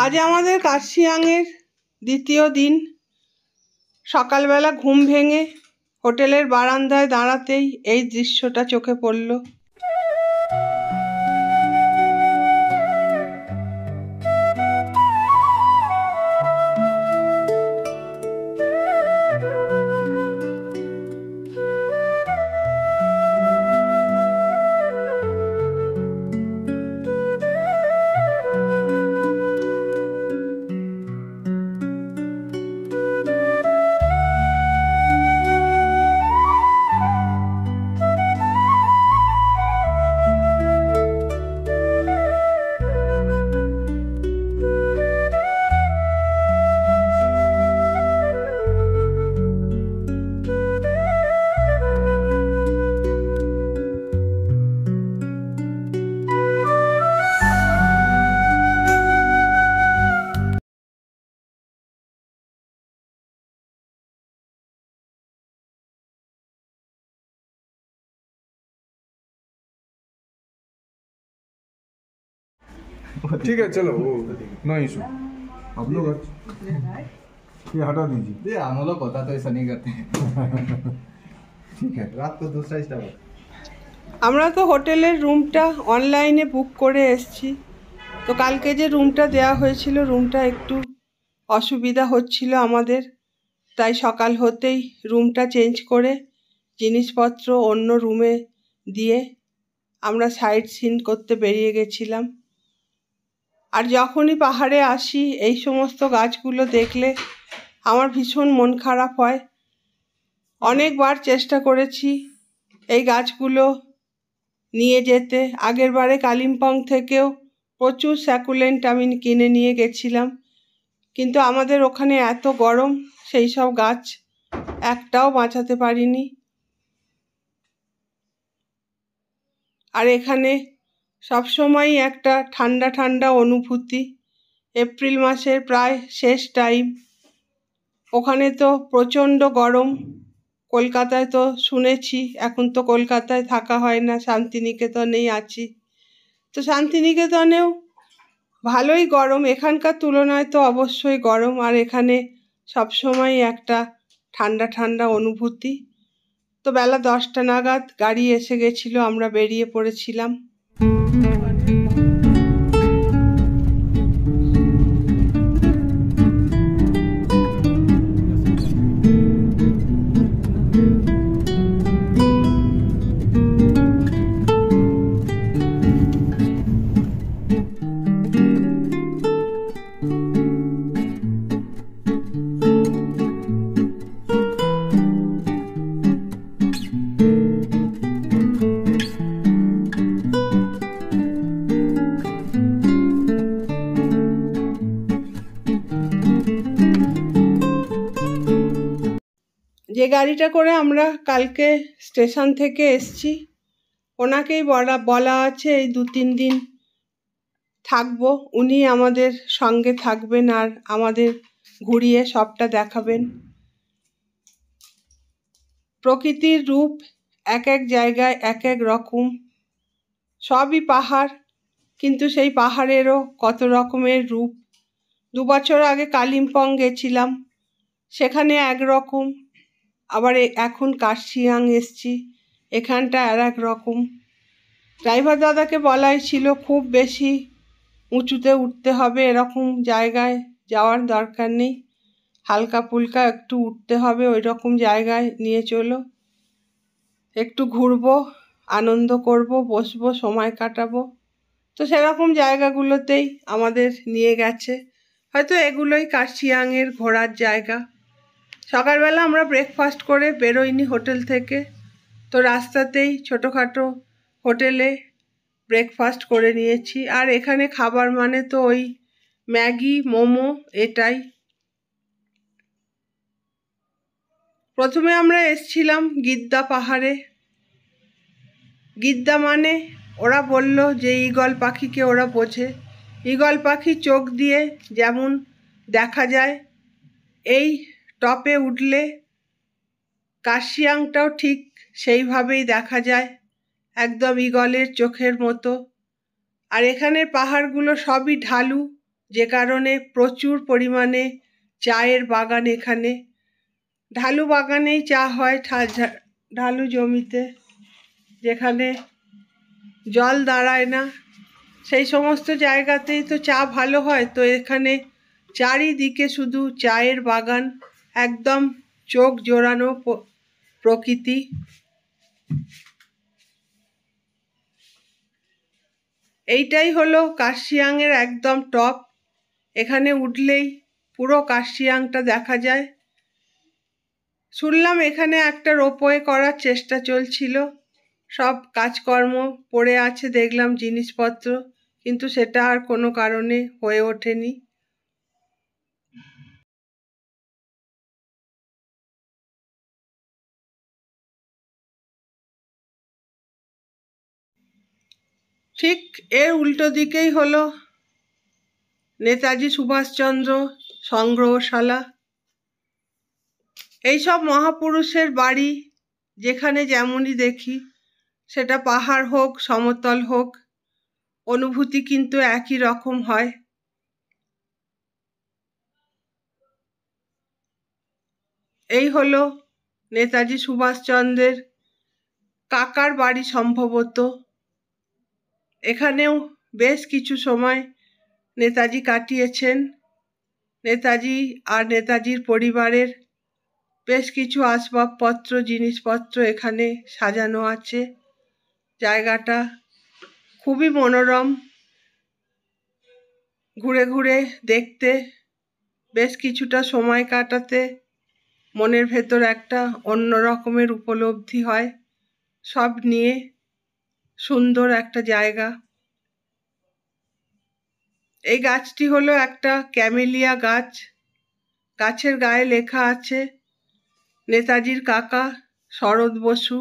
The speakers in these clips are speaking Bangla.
আজ আমাদের কার্শিয়াংয়ের দ্বিতীয় দিন। সকালবেলা ঘুম ভেঙে হোটেলের বারান্দায় দাঁড়াতেই এই দৃশ্যটা চোখে পড়ল। ठीक है चलो, वो नो इशू। आप लोग ये हटा दीजिए। हम लोग होता तो ऐसा नहीं करते। ठीक है, रात को दूसरा स्टाफ। আমরা তো হোটেলের রুমটা অনলাইনে বুক করে এসেছি। তো কালকে যে রুমটা দেওয়া হয়েছিল, রুমটা একটু অসুবিধা হচ্ছিল আমাদের, তাই সকাল হতেই রুমটা চেঞ্জ করে জিনিসপত্র অন্য রুমে দিয়ে আমরা সাইট সিন করতে বেরিয়ে গেছিলাম। আর যখনই পাহাড়ে আসি এই সমস্ত গাছগুলো দেখলে আমার ভীষণ মন খারাপ হয়। অনেকবার চেষ্টা করেছি এই গাছগুলো নিয়ে যেতে। আগের বারে কালিম্পং থেকেও প্রচুর স্যাকুলেন্ট আমি কিনে নিয়ে গেছিলাম, কিন্তু আমাদের ওখানে এত গরম সেই সব গাছ একটাও বাঁচাতে পারিনি। আর এখানে সবসময়ই একটা ঠান্ডা ঠান্ডা অনুভূতি। এপ্রিল মাসের প্রায় শেষ টাইম, ওখানে তো প্রচণ্ড গরম। কলকাতায় তো শুনেছি, এখন তো কলকাতায় থাকা হয় না, শান্তিনিকেতনেই আছি। তো শান্তিনিকেতনেও ভালোই গরম, এখানকার তুলনায় তো অবশ্যই গরম। আর এখানে সবসময় একটা ঠান্ডা ঠান্ডা অনুভূতি। তো বেলা 10টা নাগাদ গাড়ি এসে গেছিলো, আমরা বেরিয়ে পড়েছিলাম। যে গাড়িটা করে আমরা কালকে স্টেশন থেকে এসছি, ওনাকেই বলা আছে এই 2-3 দিন থাকবো। উনি আমাদের সঙ্গে থাকবেন আর আমাদের ঘুরিয়ে সবটা দেখাবেন। প্রকৃতির রূপ এক এক জায়গায় এক এক রকম। সবই পাহাড়, কিন্তু সেই পাহাড়েরও কত রকমের রূপ। 2 বছর আগে কালিম্পং গেছিলাম, সেখানে একরকম। আবার এখন কার্শিয়াং এসছি, এখানটা আর এক রকম। ড্রাইভার দাদাকে বলাই ছিল খুব বেশি উঁচুতে উঠতে হবে, এরকম জায়গায় যাওয়ার দরকার নেই, হালকা ফুলকা একটু উঠতে হবে, ওই রকম জায়গায় নিয়ে চলো, একটু ঘুরবো, আনন্দ করব, বসবো, সময় কাটাবো। তো সেরকম জায়গাগুলোতেই আমাদের নিয়ে গেছে। হয়তো এগুলোই কার্শিয়াংয়ের ঘোরার জায়গা। সকালবেলা আমরা ব্রেকফাস্ট করে বেরোইনি হোটেল থেকে, তো রাস্তাতেই ছোটোখাটো হোটেলে ব্রেকফাস্ট করে নিয়েছি। আর এখানে খাবার মানে তো ওই ম্যাগি, মোমো, এটাই। প্রথমে আমরা এসছিলাম গিদ্দা পাহাড়ে। গিদ্দা মানে ওরা বলল যে ঈগল পাখিকে ওরা বোঝে। ঈগল পাখি চোখ দিয়ে যেমন দেখা যায়, এই টপে উঠলে কার্শিয়াংটাও ঠিক সেইভাবেই দেখা যায়, একদম ঈগলের চোখের মতো। আর এখানের পাহাড়গুলো সবই ঢালু, যে কারণে প্রচুর পরিমাণে চায়ের বাগান এখানে। ঢালু বাগানেই চা হয়, ঢালু জমিতে, যেখানে জল দাঁড়ায় না, সেই সমস্ত জায়গাতেই তো চা ভালো হয়। তো এখানে চারিদিকে শুধু চায়ের বাগান, একদম চোখ জোড়ানো প্রকৃতি। এইটাই হলো কার্শিয়াংয়ের একদম টপ। এখানে উঠলেই পুরো কার্শিয়াংটা দেখা যায়। শুনলাম এখানে একটা রোপওয়ে করার চেষ্টা চলছিল, সব কাজকর্ম পড়ে আছে দেখলাম জিনিসপত্র, কিন্তু সেটা আর কোনো কারণে হয়ে ওঠেনি। ঠিক এর উল্টো দিকেই হলো নেতাজি সুভাষচন্দ্র সংগ্রহশালা। এইসব মহাপুরুষের বাড়ি যেখানে যেমনই দেখি, সেটা পাহাড় হোক সমতল হোক, অনুভূতি কিন্তু একই রকম হয়। এই হলো নেতাজি সুভাষচন্দ্রের কাকার বাড়ি সম্ভবত। এখানেও বেশ কিছু সময় নেতাজি কাটিয়েছেন। নেতাজি আর নেতাজির পরিবারের বেশ কিছু আসবাবপত্র, জিনিসপত্র এখানে সাজানো আছে। জায়গাটা খুবই মনোরম, ঘুরে ঘুরে দেখতে, বেশ কিছুটা সময় কাটাতে মনের ভেতর একটা অন্য রকমের উপলব্ধি হয়। সব নিয়ে সুন্দর একটা জায়গা। এই গাছটি হলো একটা ক্যামেলিয়া গাছ। গাছের গায়ে লেখা আছে নেতাজির কাকা শরৎ বসু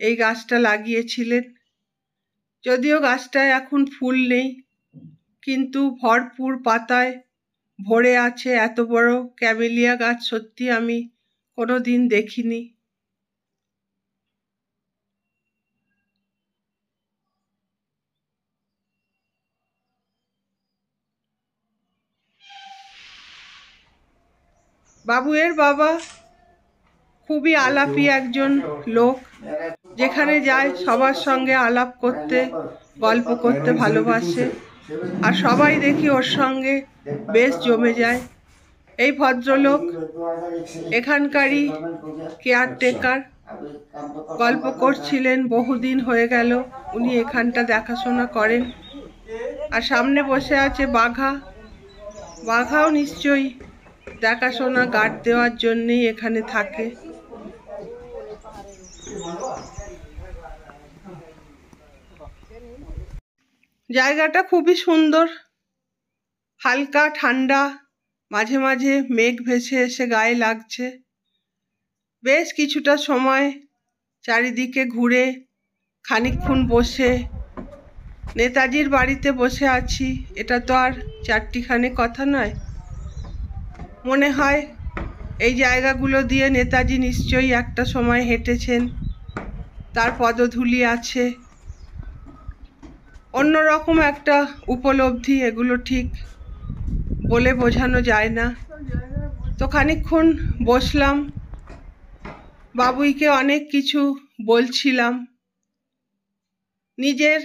এই গাছটা লাগিয়েছিলেন। যদিও গাছটায় এখন ফুল নেই, কিন্তু ভরপুর পাতায় ভরে আছে। এত বড় ক্যামেলিয়া গাছ সত্যি আমি কোনোদিন দেখিনি। বাবুয়ের বাবা খুবই আলাপী একজন লোক, যেখানে যায় সবার সঙ্গে আলাপ করতে, গল্প করতে ভালোবাসে, আর সবাই দেখি ওর সঙ্গে বেশ জমে যায়। এই ভদ্রলোক এখানকারই কেয়ারটেকার। গল্প করছিলেন, বহুদিন হয়ে গেল উনি এখানটা দেখাশোনা করেন। আর সামনে বসে আছে বাঘা। বাঘাও নিশ্চয়ই দেখাশোনা, গার্ড দেওয়ার জন্যেই এখানে থাকে। জায়গাটা খুবই সুন্দর, হালকা ঠান্ডা, মাঝে মাঝে মেঘ ভেসে এসে গায়ে লাগছে। বেশ কিছুটা সময় চারিদিকে ঘুরে খানিকক্ষণ বসে নেতাজির বাড়িতে বসে আছি। এটা তো আর চারটিখানে কথা নয়। মনে হয় এই জায়গাগুলো দিয়ে নেতাজি নিশ্চয়ই একটা সময় হেঁটেছেন, তার পদধূলি আছে। অন্যরকম একটা উপলব্ধি, এগুলো ঠিক বলে বোঝানো যায় না। তো খানিকক্ষণ বসলাম, বাবুইকে অনেক কিছু বলছিলাম। নিজের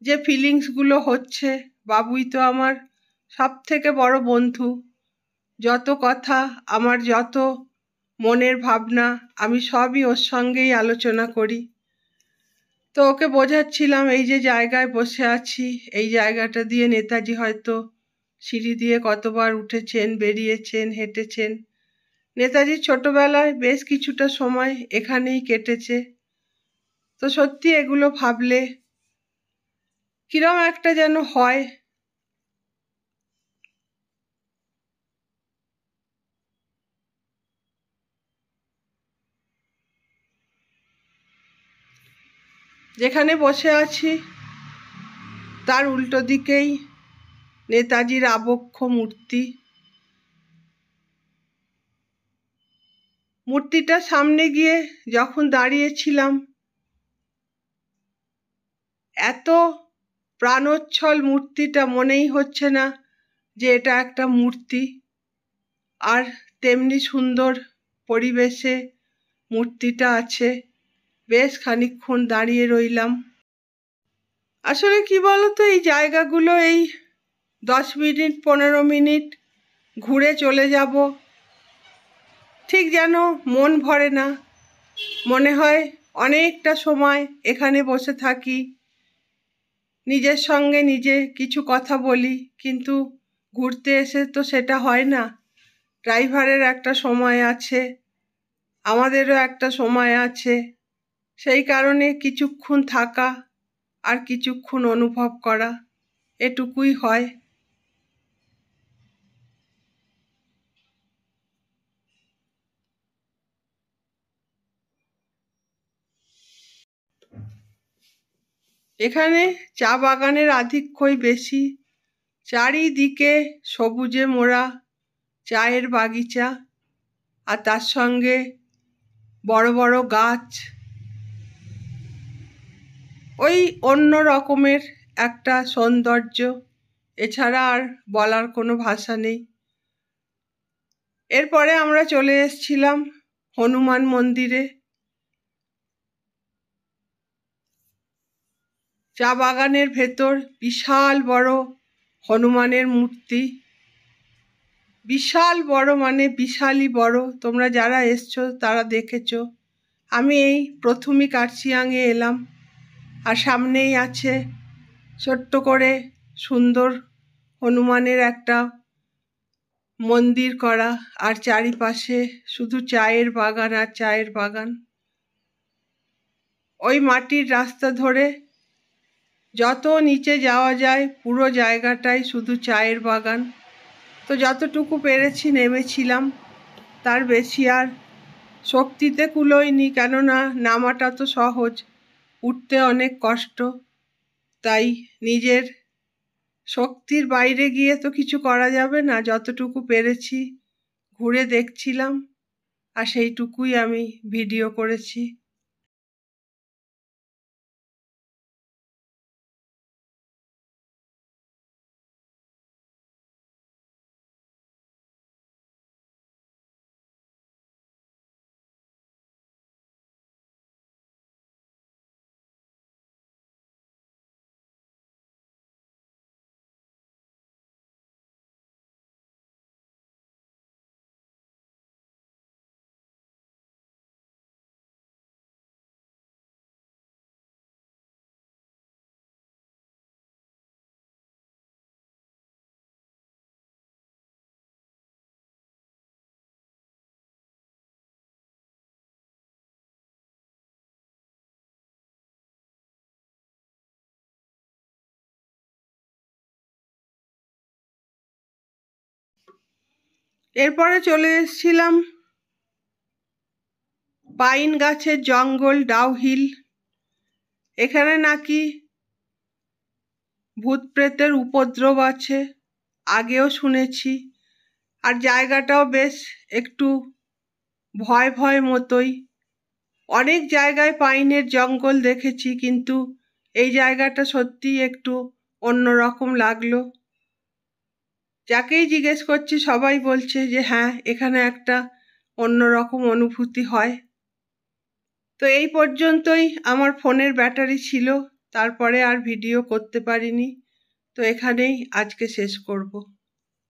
যে ফিলিংসগুলো হচ্ছে, বাবুই তো আমার সবথেকে বড় বন্ধু। যত কথা, আমার যত মনের ভাবনা, আমি সবই ওর সঙ্গেই আলোচনা করি। তো ওকে বোঝাচ্ছিলাম এই যে জায়গায় বসে আছি, এই জায়গাটা দিয়ে নেতাজি হয়তো সিঁড়ি দিয়ে কতবার উঠেছেন, বেরিয়েছেন, হেঁটেছেন। নেতাজির ছোটবেলায় বেশ কিছুটা সময় এখানেই কেটেছে। তো সত্যি এগুলো ভাবলে কিরম একটা যেন হয়। যেখানে বসে আছি তার উল্টো দিকেই নেতাজির আবক্ষ মূর্তি। মূর্তিটার সামনে গিয়ে যখন দাঁড়িয়েছিলাম, এত প্রাণোচ্ছল মূর্তিটা, মনেই হচ্ছে না যে এটা একটা মূর্তি, আর তেমনি সুন্দর পরিবেশে মূর্তিটা আছে। বেশ খানিকক্ষণ দাঁড়িয়ে রইলাম। আসলে কি বলতো, এই জায়গাগুলো এই 10 মিনিট 15 মিনিট ঘুরে চলে যাব, ঠিক যেন মন ভরে না। মনে হয় অনেকটা সময় এখানে বসে থাকি, নিজের সঙ্গে নিজে কিছু কথা বলি, কিন্তু ঘুরতে এসে তো সেটা হয় না। ড্রাইভারের একটা সময় আছে, আমাদেরও একটা সময় আছে, সেই কারণে কিছুক্ষণ থাকা আর কিছুক্ষণ অনুভব করা, এটুকুই হয়। এখানে চা বাগানের আধিক্যই বেশি। চারিদিকে সবুজে মোড়া চায়ের বাগিচা, আর তার সঙ্গে বড় বড় গাছ। ওই অন্য রকমের একটা সৌন্দর্য, এছাড়া আর বলার কোনো ভাষা নেই। এরপরে আমরা চলে এসেছিলাম হনুমান মন্দিরে। চা বাগানের ভেতর বিশাল বড় হনুমানের মূর্তি, বিশাল বড় মানে বিশালই বড়। তোমরা যারা এসছো তারা দেখেছো। আমি এই প্রথমই কার্শিয়াংয়ে এলাম, আর সামনেই আছে ছোট্ট করে সুন্দর হনুমানের একটা মন্দির করা, আর চারিপাশে শুধু চায়ের বাগান আর চায়ের বাগান। ওই মাটির রাস্তা ধরে যত নিচে যাওয়া যায় পুরো জায়গাটাই শুধু চায়ের বাগান। তো যতটুকু পেরেছি নেমেছিলাম, তার বেশি আর শক্তিতে কুলোয়নি, কেননা নামাটা তো সহজ, উঠতে অনেক কষ্ট। তাই নিজের শক্তির বাইরে গিয়ে তো কিছু করা যাবে না। যতটুকু পেরেছি ঘুরে দেখছিলাম, আর সেইটুকুই আমি ভিডিও করেছি। এরপরে চলে এসেছিলাম পাইন গাছের জঙ্গল, ডাউহিল। এখানে নাকি ভূত প্রেতের উপদ্রব আছে, আগেও শুনেছি। আর জায়গাটাও বেশ একটু ভয় ভয় মতোই। অনেক জায়গায় পাইনের জঙ্গল দেখেছি, কিন্তু এই জায়গাটা সত্যিই একটু অন্যরকম লাগলো। যাকেই জিজ্ঞেস করছি সবাই বলছে যে হ্যাঁ, এখানে একটা অন্যরকম অনুভূতি হয়। তো এই পর্যন্তই আমার ফোনের ব্যাটারি ছিল, তারপরে আর ভিডিও করতে পারিনি। তো এখানেই আজকে শেষ করব।